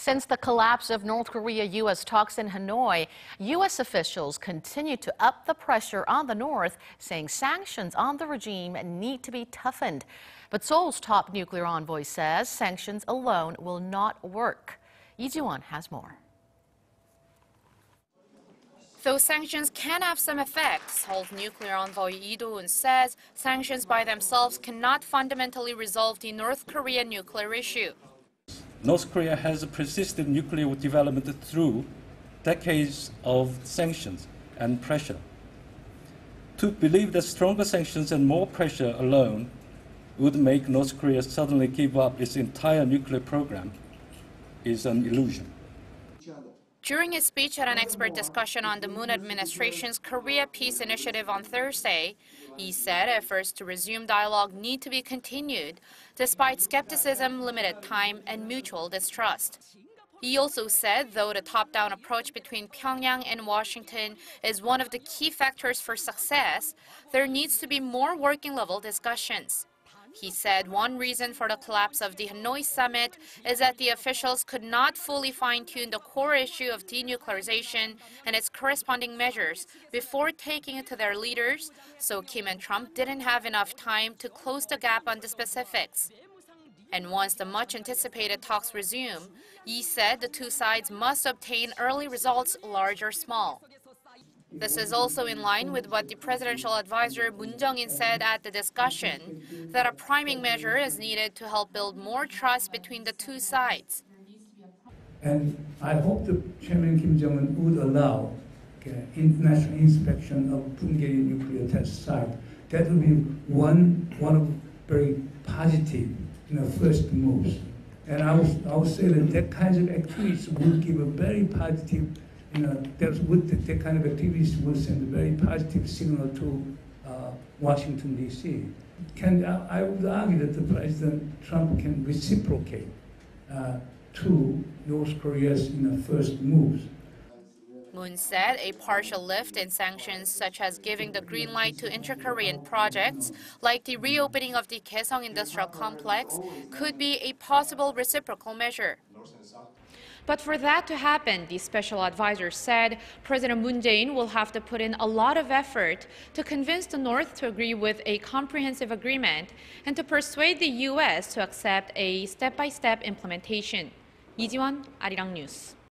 Since the collapse of North Korea-U.S. talks in Hanoi, U.S. officials continue to up the pressure on the North, saying sanctions on the regime need to be toughened. But Seoul's top nuclear envoy says sanctions alone will not work. Lee Do-hoon has more. Though sanctions can have some effect, Seoul's nuclear envoy Lee Do-hoon says sanctions by themselves cannot fundamentally resolve the North Korea nuclear issue. North Korea has persisted nuclear development through decades of sanctions and pressure. To believe that stronger sanctions and more pressure alone would make North Korea suddenly give up its entire nuclear program is an illusion. During his speech at an expert discussion on the Moon administration's Korea Peace Initiative on Thursday, he said efforts to resume dialogue need to be continued, despite skepticism, limited time, and mutual distrust. He also said, though the top-down approach between Pyongyang and Washington is one of the key factors for success, there needs to be more working-level discussions. He said one reason for the collapse of the Hanoi summit is that the officials could not fully fine-tune the core issue of denuclearization and its corresponding measures before taking it to their leaders, so Kim and Trump didn't have enough time to close the gap on the specifics. And once the much-anticipated talks resume, Yi said the two sides must obtain early results, large or small. This is also in line with what the presidential advisor Moon Jung-in said at the discussion, that a priming measure is needed to help build more trust between the two sides. And I hope the Chairman Kim Jong-un would allow international inspection of Punggye nuclear test site. That would be one of very positive first moves. And I would say that kinds of activities would give a very positive that kind of activities will send a very positive signal to Washington, D.C. I would argue that the President Trump can reciprocate to North Korea's first moves. Moon said a partial lift in sanctions, such as giving the green light to inter-Korean projects, like the reopening of the Kaesong Industrial Complex, could be a possible reciprocal measure. But for that to happen, the special advisor said President Moon Jae-in will have to put in a lot of effort to convince the North to agree with a comprehensive agreement and to persuade the U.S. to accept a step-by-step implementation. Lee Do-hoon, Arirang News.